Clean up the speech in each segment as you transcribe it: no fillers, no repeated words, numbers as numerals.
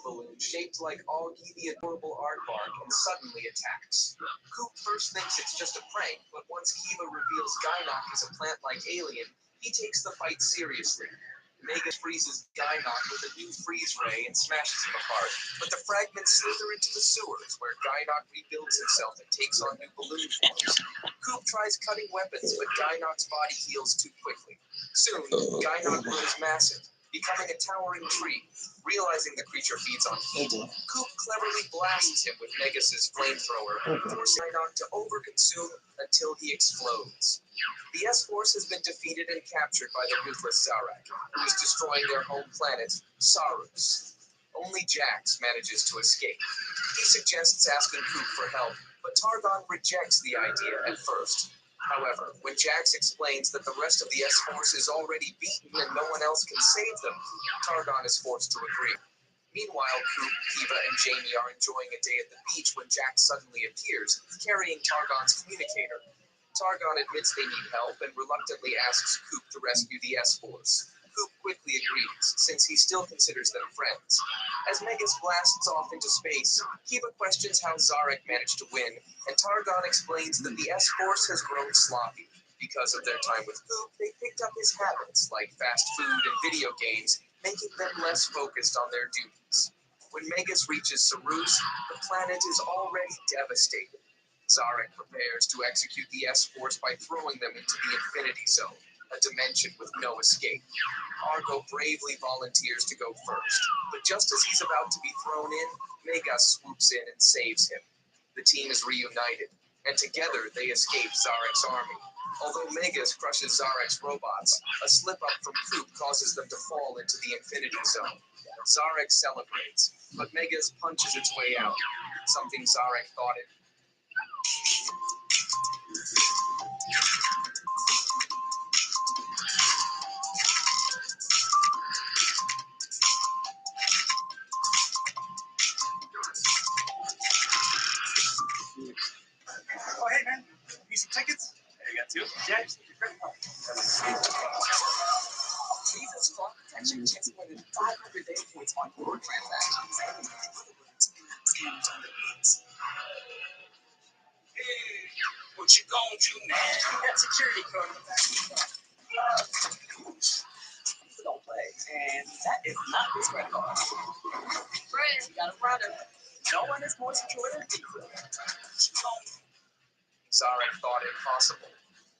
balloon shaped like Augie the adorable aardvark and suddenly attacks. Coop first thinks it's just a prank, but once Kiva reveals Gynok is a plant-like alien, he takes the fight seriously. Megas freezes Gynok with a new freeze ray and smashes him apart, but the fragments slither into the sewers, where Gynok rebuilds himself and takes on new balloon forms. Coop tries cutting weapons, but Gynok's body heals too quickly. Soon, Gynok grows massive, becoming a towering tree. Realizing the creature feeds on heat, Coop cleverly blasts him with Megas' flamethrower, forcing Gynok to overconsume until he explodes. The S-Force has been defeated and captured by the ruthless Zarak, who is destroying their home planet, Sarus. Only Jax manages to escape. He suggests asking Coop for help, but Targon rejects the idea at first. However, when Jax explains that the rest of the S-Force is already beaten and no one else can save them, Targon is forced to agree. Meanwhile, Coop, Kiva, and Jamie are enjoying a day at the beach when Jax suddenly appears, carrying Targon's communicator. Targon admits they need help and reluctantly asks Coop to rescue the S-Force. Coop quickly agrees, since he still considers them friends. As Megas blasts off into space, Kiva questions how Zarak managed to win, and Targon explains that the S-Force has grown sloppy. Because of their time with Coop, they picked up his habits, like fast food and video games, making them less focused on their duties. When Megas reaches Sarus, the planet is already devastated. Zarak prepares to execute the S-Force by throwing them into the Infinity Zone, a dimension with no escape. Argo bravely volunteers to go first, but just as he's about to be thrown in, Megas swoops in and saves him. The team is reunited, and together they escape Zarak's army. Although Megas crushes Zarak's robots, a slip-up from Coop causes them to fall into the Infinity Zone. Zarak celebrates, but Megas punches its way out, something Zarak thought it. Oh, hey, man. Need some tickets? Yeah, you got two? Yeah, just need your credit card. Jesus fuck, protection checks more than 500 data points on your transactions. Hey, what you gonna do now? That security code in the back of the car. Don't play. And that is not his credit card. Friend, you got a brother. No one is more secure than you. Zarak thought it possible.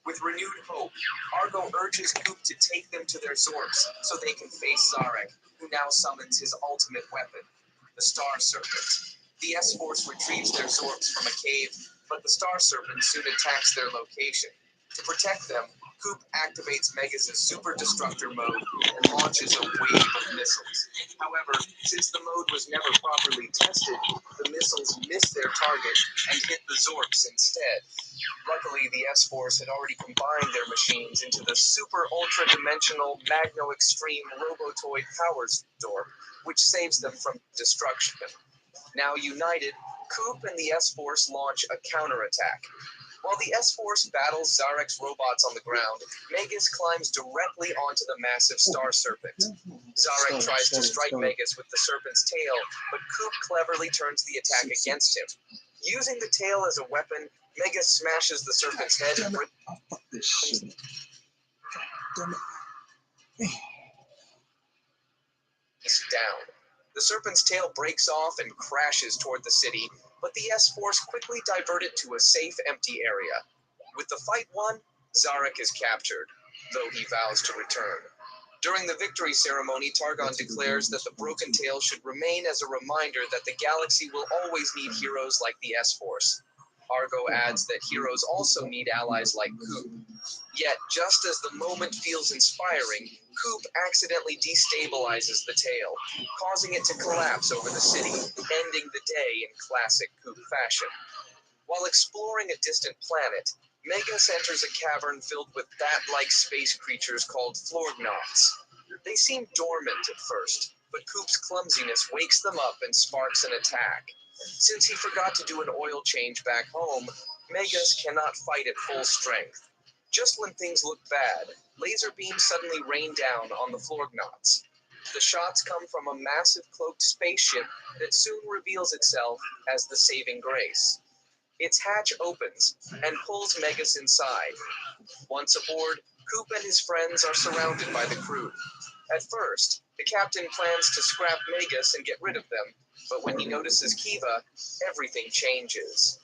With renewed hope, Argo urges Coop to take them to their Zorks so they can face Zarak, who now summons his ultimate weapon, the Star Serpent. The S-Force retrieves their Zorks from a cave, but the Star Serpent soon attacks their location. To protect them, Coop activates Megas' Super Destructor mode and launches a wave of missiles. However, since the mode was never properly tested, the missiles miss their target and hit the Zorks instead. Luckily, the S-Force had already combined their machines into the Super Ultra Dimensional Magno Extreme Robotoid Power Store, which saves them from destruction. Now united, Coop and the S-Force launch a counterattack. While the S-Force battles Zarak's robots on the ground, Megas climbs directly onto the massive Star Serpent. Zarak tries to strike Megas with the serpent's tail, but Coop cleverly turns the attack against him. Using the tail as a weapon, Megas smashes the serpent's head and This shit. Damn it. brings down. The serpent's tail breaks off and crashes toward the city, but the S-Force quickly divert it to a safe, empty area. With the fight won, Zarak is captured, though he vows to return. During the victory ceremony, Targon declares that the broken tail should remain as a reminder that the galaxy will always need heroes like the S-Force. Argo adds that heroes also need allies like Coop. Yet, just as the moment feels inspiring, Coop accidentally destabilizes the tail, causing it to collapse over the city, ending the day in classic Coop fashion. While exploring a distant planet, Megas enters a cavern filled with bat-like space creatures called Florgnauts. They seem dormant at first, but Coop's clumsiness wakes them up and sparks an attack. Since he forgot to do an oil change back home, Megas cannot fight at full strength. Just when things look bad, laser beams suddenly rain down on the Florgnauts. The shots come from a massive cloaked spaceship that soon reveals itself as the Saving Grace. Its hatch opens and pulls Megas inside. Once aboard, Coop and his friends are surrounded by the crew. At first, the captain plans to scrap Megas and get rid of them, but when he notices Kiva, everything changes.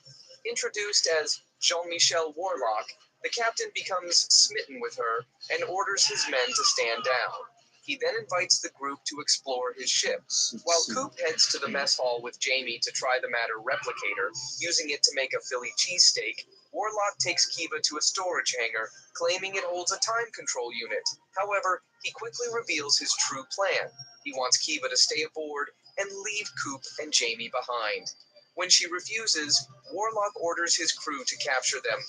Introduced as Jean-Michel Warlock, the captain becomes smitten with her and orders his men to stand down. He then invites the group to explore his ship. While Coop heads to the mess hall with Jamie to try the matter replicator, using it to make a Philly cheesesteak, Warlock takes Kiva to a storage hangar, claiming it holds a time control unit. However, he quickly reveals his true plan. He wants Kiva to stay aboard and leave Coop and Jamie behind. When she refuses, Warlock orders his crew to capture them.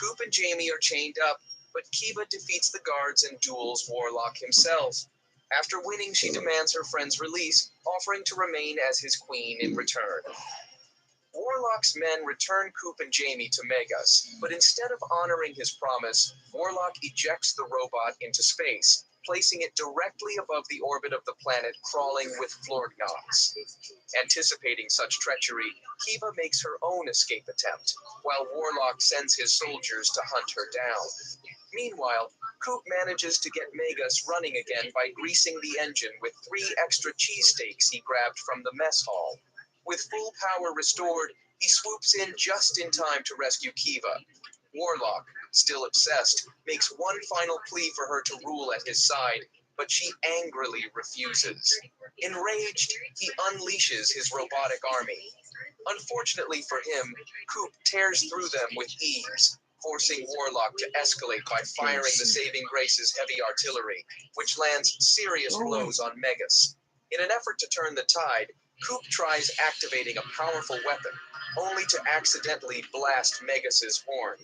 Coop and Jamie are chained up, but Kiva defeats the guards and duels Warlock himself. After winning, she demands her friend's release, offering to remain as his queen in return. Warlock's men return Coop and Jamie to Megas, but instead of honoring his promise, Warlock ejects the robot into space, placing it directly above the orbit of the planet, crawling with Florgnots. Anticipating such treachery, Kiva makes her own escape attempt, while Warlock sends his soldiers to hunt her down. Meanwhile, Coop manages to get Megas running again by greasing the engine with 3 extra cheesesteaks he grabbed from the mess hall. With full power restored, he swoops in just in time to rescue Kiva. Warlock, still obsessed, makes one final plea for her to rule at his side, but she angrily refuses. Enraged, he unleashes his robotic army. Unfortunately for him, Coop tears through them with ease, forcing Warlock to escalate by firing the Saving Grace's heavy artillery, which lands serious blows on Megas. In an effort to turn the tide, Coop tries activating a powerful weapon, only to accidentally blast Megas's horn.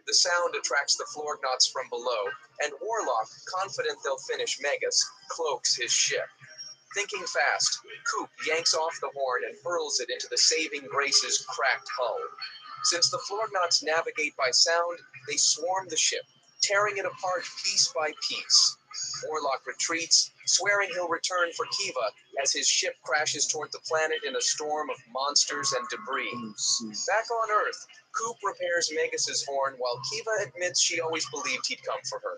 The sound attracts the Florgnots from below, and Warlock, confident they'll finish Megas, cloaks his ship. Thinking fast, Coop yanks off the horn and hurls it into the Saving Grace's cracked hull. Since the Florgnots navigate by sound, they swarm the ship, tearing it apart piece by piece. Warlock retreats, swearing he'll return for Kiva as his ship crashes toward the planet in a storm of monsters and debris. Back on Earth, Coop repairs Megas's horn while Kiva admits she always believed he'd come for her.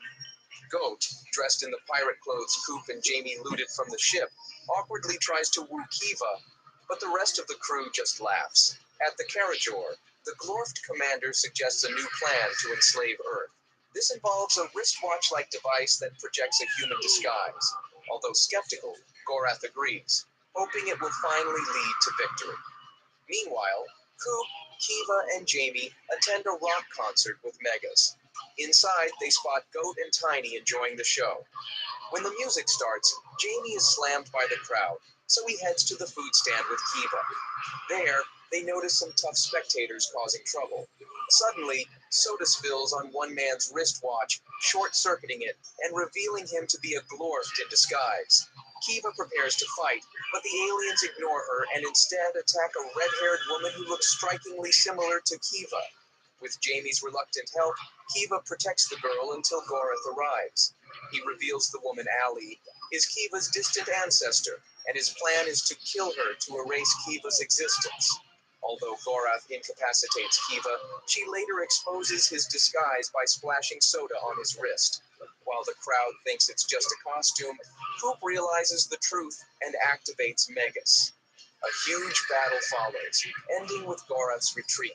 Goat, dressed in the pirate clothes Coop and Jamie looted from the ship, awkwardly tries to woo Kiva, but the rest of the crew just laughs. At the Carajor, the Glorft commander suggests a new plan to enslave Earth. This involves a wristwatch-like device that projects a human disguise. Although skeptical, Gorath agrees, hoping it will finally lead to victory. Meanwhile, Coop, Kiva, and Jamie attend a rock concert with Megas. Inside, they spot Goat and Tiny enjoying the show. When the music starts, Jamie is slammed by the crowd, so he heads to the food stand with Kiva. There, they notice some tough spectators causing trouble. Suddenly, soda spills on one man's wristwatch, short-circuiting it and revealing him to be a Glorft in disguise. Kiva prepares to fight, but the aliens ignore her and instead attack a red-haired woman who looks strikingly similar to Kiva. With Jamie's reluctant help, Kiva protects the girl until Gorath arrives. He reveals the woman Ali is Kiva's distant ancestor, and his plan is to kill her to erase Kiva's existence. Although Gorath incapacitates Kiva, she later exposes his disguise by splashing soda on his wrist. While the crowd thinks it's just a costume, Coop realizes the truth and activates Megas. A huge battle follows, ending with Gorath's retreat.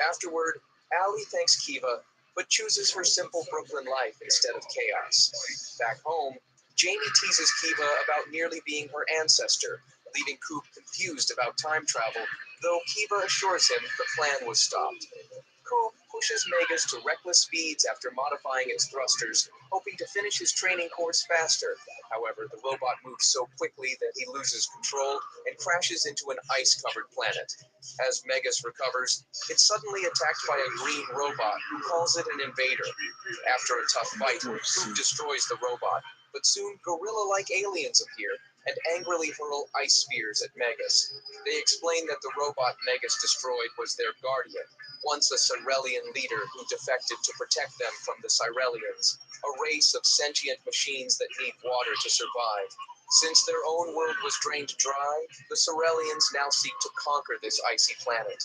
Afterward, Ali thanks Kiva, but chooses her simple Brooklyn life instead of chaos. Back home, Jamie teases Kiva about nearly being her ancestor, leaving Coop confused about time travel, though Kiva assures him the plan was stopped. Coop pushes Megas to reckless speeds after modifying its thrusters, hoping to finish his training course faster. However, the robot moves so quickly that he loses control and crashes into an ice-covered planet. As Megas recovers, it's suddenly attacked by a green robot who calls it an invader. After a tough fight, Coop destroys the robot, but soon gorilla-like aliens appear and angrily hurl ice spears at Megas. They explain that the robot Megas destroyed was their guardian, once a Cyrelian leader who defected to protect them from the Cyrelians, a race of sentient machines that need water to survive. Since their own world was drained dry, the Sorelians now seek to conquer this icy planet.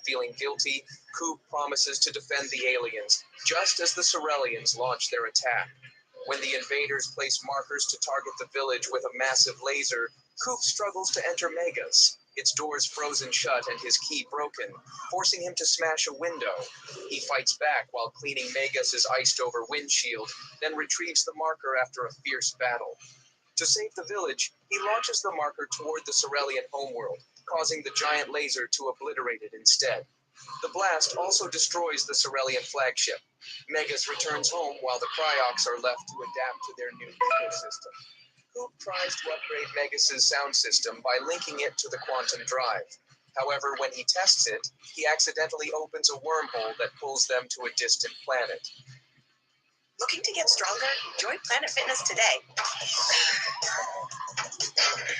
Feeling guilty, Coop promises to defend the aliens, just as the Sorelians launch their attack. When the invaders place markers to target the village with a massive laser, Coop struggles to enter Megas, its doors frozen shut and his key broken, forcing him to smash a window. He fights back while cleaning Megas' iced-over windshield, then retrieves the marker after a fierce battle. To save the village, he launches the marker toward the Sorelian homeworld, causing the giant laser to obliterate it instead. The blast also destroys the Sorelian flagship. Megas returns home while the Cryoks are left to adapt to their new ecosystem. Coop tries to upgrade Megas' sound system by linking it to the quantum drive. However, when he tests it, he accidentally opens a wormhole that pulls them to a distant planet. Looking to get stronger? Join Planet Fitness today.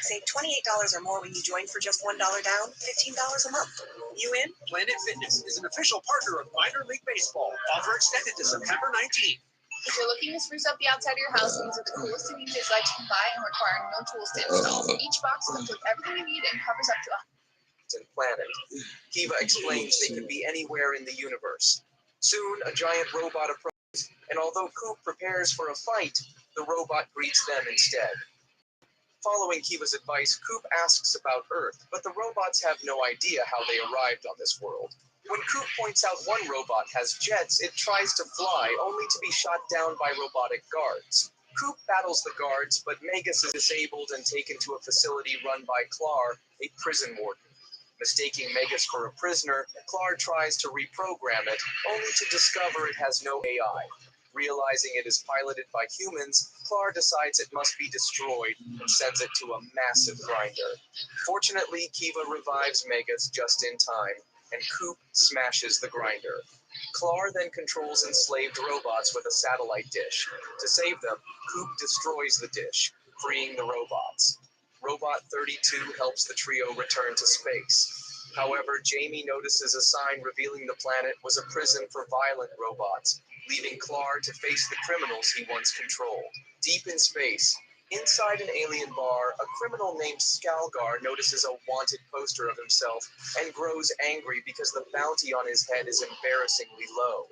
Save $28 or more when you join for just $1 down, $15 a month. You in? Planet Fitness is an official partner of Minor League Baseball. Offer extended to September 19th. If you're looking to spruce up the outside of your house, these are the coolest CDJ lights you can buy and require no tools to install. Each box comes with everything you need and covers up to Planet. Kiva explains they could be anywhere in the universe. Soon, a giant robot approaches, and although Coop prepares for a fight, the robot greets them instead. Following Kiva's advice, Coop asks about Earth, but the robots have no idea how they arrived on this world. When Coop points out one robot has jets, it tries to fly, only to be shot down by robotic guards. Coop battles the guards, but Megas is disabled and taken to a facility run by Clar, a prison warden. Mistaking Megas for a prisoner, Clar tries to reprogram it, only to discover it has no AI. Realizing it is piloted by humans, Clar decides it must be destroyed and sends it to a massive grinder. Fortunately, Kiva revives Megas just in time, and Coop smashes the grinder. Clar then controls enslaved robots with a satellite dish. To save them, Coop destroys the dish, freeing the robots. Robot 32 helps the trio return to space. However, Jamie notices a sign revealing the planet was a prison for violent robots, leaving Clar to face the criminals he once controlled. Deep in space, inside an alien bar, a criminal named Skalgar notices a wanted poster of himself and grows angry because the bounty on his head is embarrassingly low.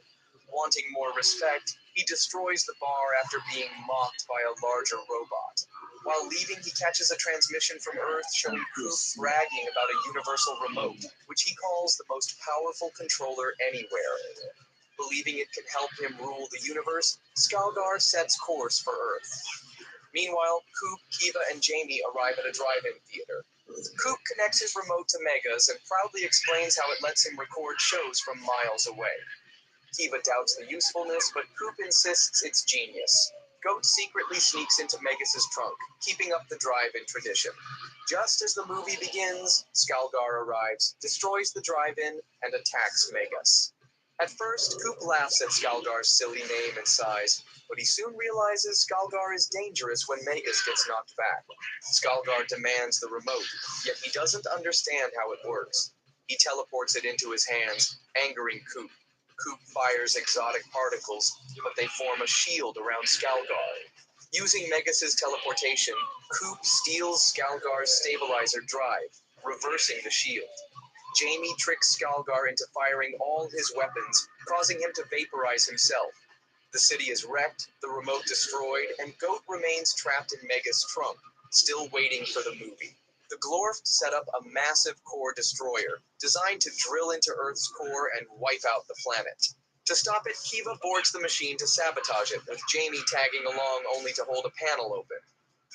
Wanting more respect, he destroys the bar after being mocked by a larger robot. While leaving, he catches a transmission from Earth showing Coop bragging about a universal remote, which he calls the most powerful controller anywhere. Believing it can help him rule the universe, Skalgar sets course for Earth. Meanwhile, Coop, Kiva, and Jamie arrive at a drive-in theater. Coop connects his remote to Megas and proudly explains how it lets him record shows from miles away. Kiva doubts the usefulness, but Coop insists it's genius. Goat secretly sneaks into Megas' trunk, keeping up the drive-in tradition. Just as the movie begins, Skalgar arrives, destroys the drive-in, and attacks Megas. At first, Coop laughs at Skalgar's silly name and size, but he soon realizes Skalgar is dangerous when Megas gets knocked back. Skalgar demands the remote, yet he doesn't understand how it works. He teleports it into his hands, angering Coop. Coop fires exotic particles, but they form a shield around Skalgar. Using Megas' teleportation, Coop steals Skalgar's stabilizer drive, reversing the shield. Jamie tricks Skalgar into firing all his weapons, causing him to vaporize himself. The city is wrecked, the remote destroyed, and Goat remains trapped in Megas' trunk, still waiting for the movie. The Glorft set up a massive core destroyer, designed to drill into Earth's core and wipe out the planet. To stop it, Kiva boards the machine to sabotage it, with Jamie tagging along only to hold a panel open.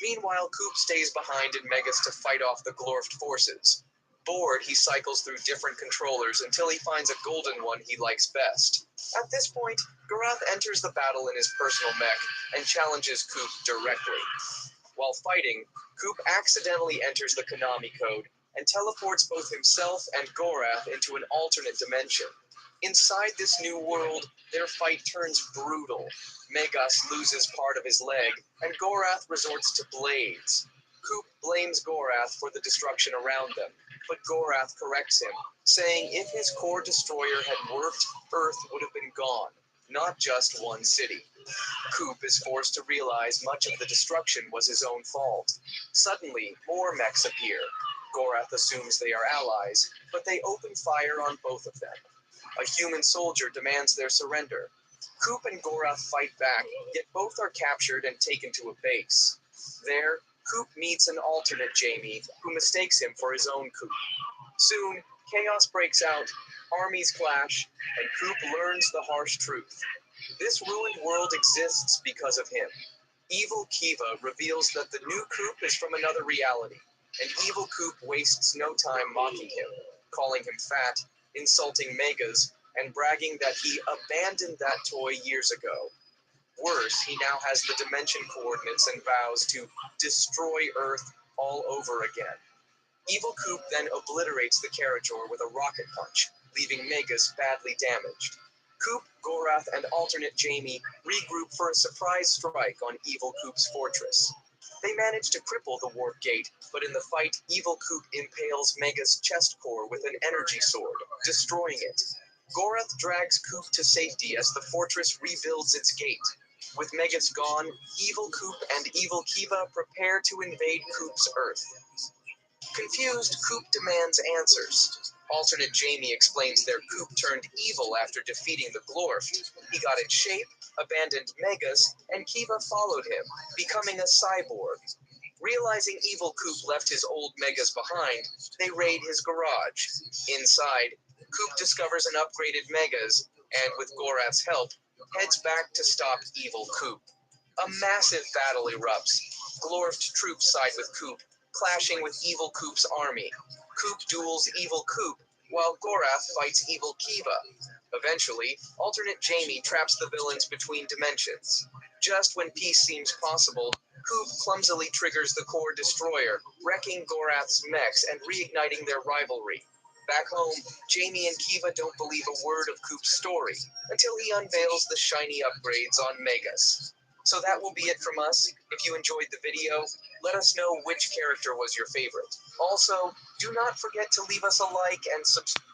Meanwhile, Coop stays behind in Megas to fight off the Glorft forces. Bored, he cycles through different controllers until he finds a golden one he likes best. At this point, Garath enters the battle in his personal mech and challenges Coop directly. While fighting, Coop accidentally enters the Konami code and teleports both himself and Gorath into an alternate dimension. Inside this new world, their fight turns brutal. Megas loses part of his leg, and Gorath resorts to blades. Coop blames Gorath for the destruction around them, but Gorath corrects him, saying if his core destroyer had worked, Earth would have been gone. not just one city. Coop is forced to realize much of the destruction was his own fault. Suddenly, more mechs appear. Gorath assumes they are allies, but they open fire on both of them. A human soldier demands their surrender. Coop and Gorath fight back, yet both are captured and taken to a base. There, Coop meets an alternate Jamie, who mistakes him for his own Coop. Soon, chaos breaks out, armies clash, and Coop learns the harsh truth. This ruined world exists because of him. Evil Kiva reveals that the new Coop is from another reality, and evil Coop wastes no time mocking him, calling him fat, insulting Megas, and bragging that he abandoned that toy years ago. Worse, he now has the dimension coordinates and vows to destroy Earth all over again. Evil Coop then obliterates the Carajor with a rocket punch, leaving Megas badly damaged. Coop, Gorath, and alternate Jamie regroup for a surprise strike on Evil Coop's fortress. They manage to cripple the warp gate, but in the fight, Evil Coop impales Mega's chest core with an energy sword, destroying it. Gorath drags Coop to safety as the fortress rebuilds its gate. With Megas gone, Evil Coop and Evil Kiva prepare to invade Coop's Earth. Confused, Coop demands answers. Alternate Jamie explains their Coop turned evil after defeating the Glorft. He got in shape, abandoned Megas, and Kiva followed him, becoming a cyborg. Realizing Evil Coop left his old Megas behind, they raid his garage. Inside, Coop discovers an upgraded Megas, and with Gorath's help, heads back to stop Evil Coop. A massive battle erupts. Glorft troops side with Coop, clashing with Evil Coop's army. Coop duels Evil Coop, while Gorath fights Evil Kiva. Eventually, alternate Jamie traps the villains between dimensions. Just when peace seems possible, Coop clumsily triggers the core destroyer, wrecking Gorath's mechs and reigniting their rivalry. Back home, Jamie and Kiva don't believe a word of Coop's story, until he unveils the shiny upgrades on Megas. So that will be it from us. If you enjoyed the video, let us know which character was your favorite. Also, do not forget to leave us a like and subscribe.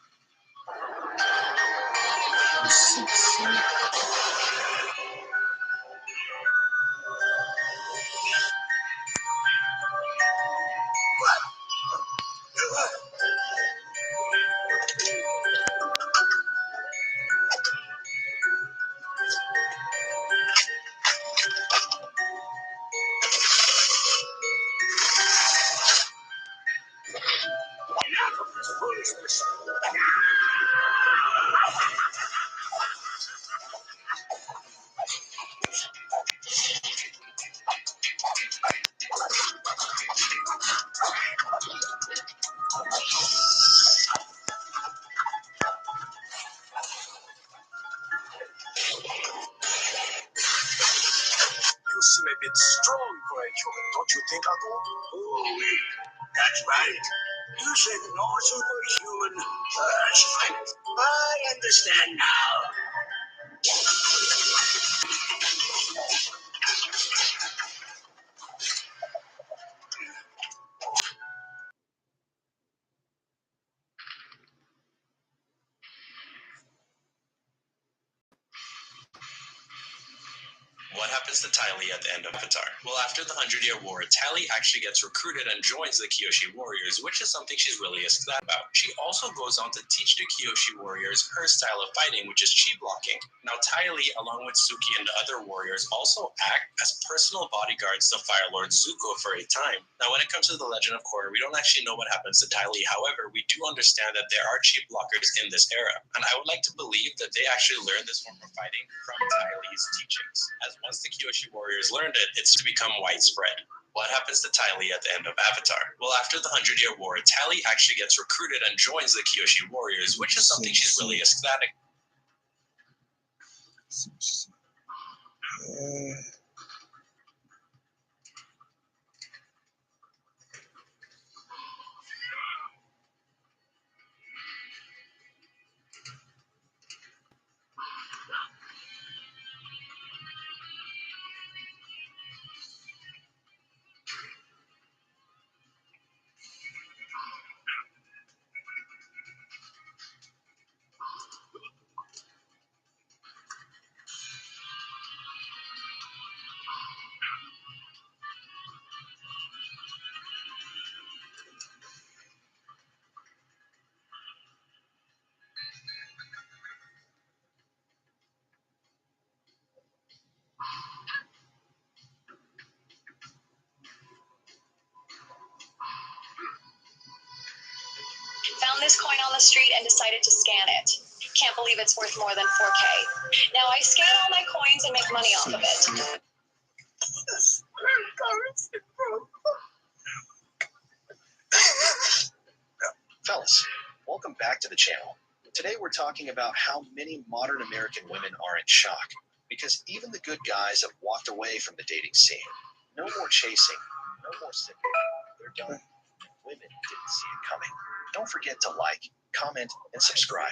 Foolishness. You seem a bit strong for a human, don't you think, Uncle? Oh, that's right. You said no superhuman strength. I understand now. What happens to Tylee at the end of Avatar? Well, after the 100-Year War, Tylee actually gets recruited and joins the Kyoshi Warriors, which is something she's really ecstatic about. She also goes on to teach the Kyoshi Warriors her style of fighting, which is chi blocking. Now, Tylee, along with Suki and the other warriors, also act as personal bodyguards to Fire Lord Zuko for a time. Now, when it comes to the Legend of Korra, we don't actually know what happens to Tylee. However, we do understand that there are chi blockers in this era, and I would like to believe that they actually learned this form of fighting from Tylee's teachings, as once the Kyoshi Warriors learned it, it's to become widespread. What happens to Tylee at the end of Avatar? Well, after the 100-Year War, Tylee actually gets recruited and joins the Kyoshi Warriors, which is something she's really ecstatic. Found this coin on the street and decided to scan it. Can't believe it's worth more than 4K. Now I scan all my coins and make money off of it. Fellas, welcome back to the channel. Today we're talking about how many modern American women are in shock because even the good guys have walked away from the dating scene. No more chasing, no more sipping. They're done. Women didn't see it coming. Don't forget to like, comment, and subscribe.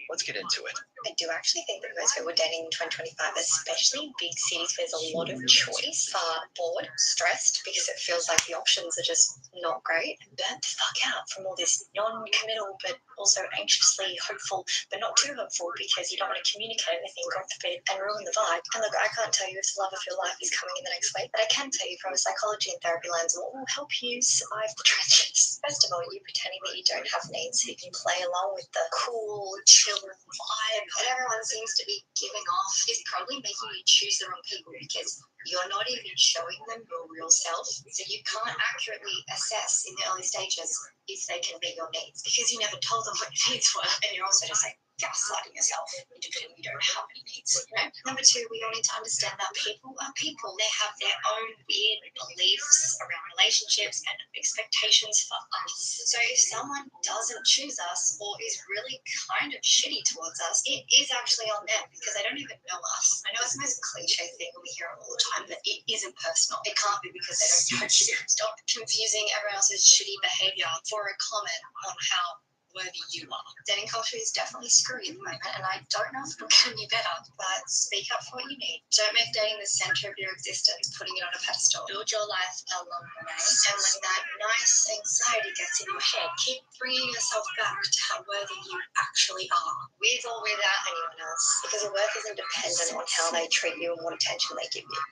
Let's get into it. I do actually think that most people dating in 2025, especially in big cities, there's a lot of choice, are bored, stressed, because it feels like the options are just not great, and burnt the fuck out from all this non-committal, but also anxiously hopeful, but not too hopeful, because you don't want to communicate anything, God forbid, and ruin the vibe. And look, I can't tell you if the love of your life is coming in the next week, but I can tell you from a psychology and therapy lens what will help you survive the trenches. First of all, you pretending that you don't have needs so you can play along with the cool, chill vibe that everyone seems to be giving off is probably making you choose the wrong people because you're not even showing them your real self. So you can't accurately assess in the early stages if they can meet your needs because you never told them what your needs were. And you're also just like gaslighting yourself into feeling you don't have any needs. You know? Number two, we all need to understand that people are people. They have their own weird beliefs around relationships and expectations for us. So if someone doesn't choose us or is really kind of shitty towards us, it is actually on them because they don't even know us. I know it's the most cliche thing and we hear it all the time, but it isn't personal. It can't be because they don't touch you. Stop confusing everyone else's shitty behavior for a comment on how worthy you are. Dating culture is definitely screwy at the moment, and I don't know if it'll get any better, but speak up for what you need. Don't make dating the center of your existence, putting it on a pedestal. Build your life along the way, and when that nice anxiety gets in your head, keep bringing yourself back to how worthy you actually are, with or without anyone else, because your worth isn't dependent on how they treat you and what attention they give you.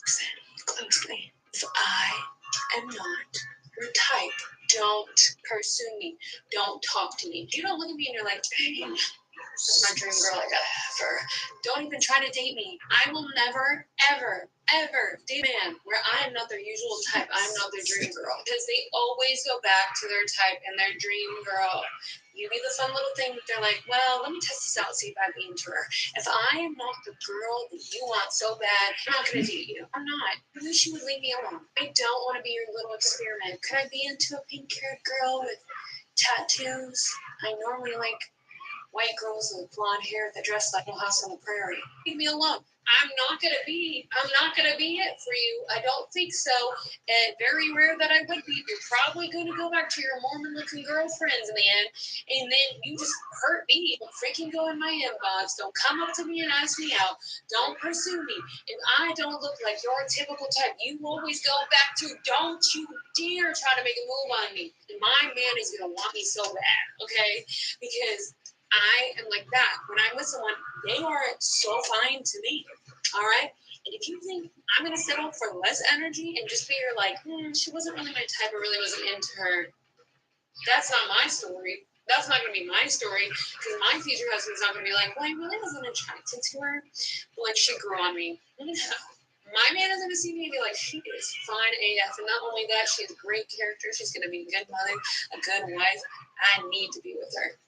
Listen closely. If I am not your type, don't pursue me. Don't talk to me. You don't look at me and you're like, dang, that's my dream girl. I gotta have her. Don't even try to date me. I will never, ever, ever date a man where I am not their usual type. I'm not their dream girl. Because they always go back to their type and their dream girl. You be the fun little thing that they're like, well, let me test this out, see if I'd be into her. If I am not the girl that you want so bad, I'm not going to date you. I'm not. I wish you would leave me alone. I don't want to be your little experiment. Could I be into a pink-haired girl with tattoos? I normally like white girls with blonde hair that dress like Little House on the Prairie. Leave me alone. I'm not gonna be it for you. I don't think so. And very rare that I would be. You're probably gonna go back to your Mormon-looking girlfriends in the end, and then you just hurt me. Don't freaking go in my inbox. Don't come up to me and ask me out. Don't pursue me. If I don't look like your typical type, you always go back to, don't you dare try to make a move on me. And my man is gonna want me so bad, okay? Because I am like that. When I'm with someone, they are so fine to me. All right? And if you think I'm going to settle for less energy and just figure like, she wasn't really my type, I really wasn't into her, that's not my story. That's not going to be my story because my future husband's not going to be like, well, I really wasn't attracted to her, but like she grew on me. No. My man is going to see me and be like, she is fine AF. And not only that, she has a great character. She's going to be a good mother, a good wife. I need to be with her.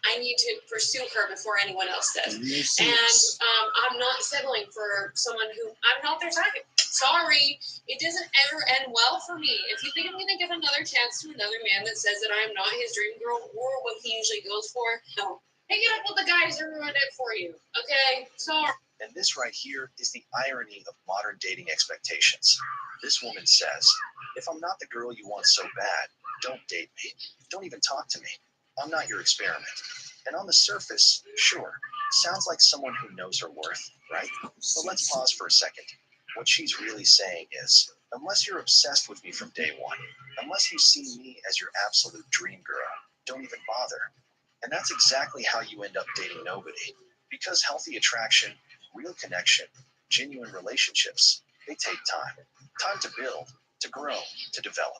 I need to pursue her before anyone else does. And I'm not settling for someone who I'm not their type. Sorry, it doesn't ever end well for me. If you think I'm going to give another chance to another man that says that I'm not his dream girl or what he usually goes for, no. Pick it up with the guys who ruined it for you, okay? Sorry. And this right here is the irony of modern dating expectations. This woman says, if I'm not the girl you want so bad, don't date me. Don't even talk to me. I'm not your experiment. And on the surface, sure, sounds like someone who knows her worth, right? But let's pause for a second. What she's really saying is, unless you're obsessed with me from day one, unless you see me as your absolute dream girl, don't even bother. And that's exactly how you end up dating nobody. Because healthy attraction, real connection, genuine relationships, they take time. Time to build, to grow, to develop.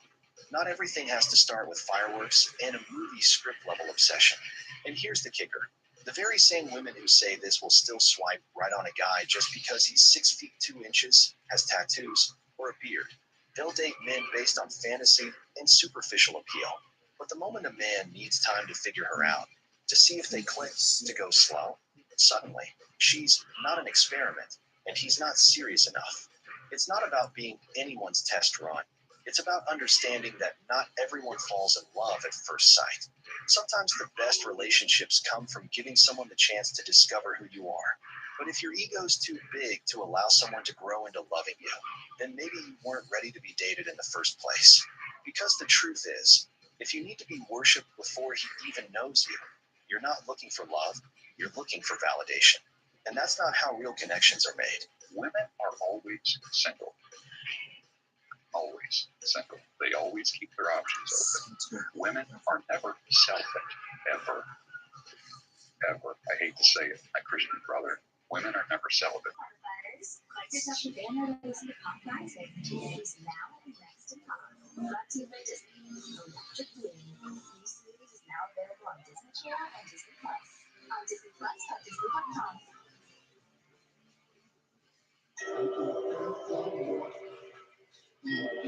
Not everything has to start with fireworks and a movie script level obsession. And here's the kicker. The very same women who say this will still swipe right on a guy just because he's 6 feet 2 inches, has tattoos, or a beard. They'll date men based on fantasy and superficial appeal. But the moment a man needs time to figure her out, to see if they click, to go slow, suddenly, she's not an experiment, and he's not serious enough. It's not about being anyone's test run. It's about understanding that not everyone falls in love at first sight. Sometimes the best relationships come from giving someone the chance to discover who you are. But if your ego's too big to allow someone to grow into loving you, then maybe you weren't ready to be dated in the first place. Because the truth is, if you need to be worshipped before he even knows you, you're not looking for love, you're looking for validation. And that's not how real connections are made. Women are always single. Always single. They always keep their options open. Women are never selfish, ever. Ever. I hate to say it, my Christian brother. Women are never celibate. On Disney Plus, Disney Plus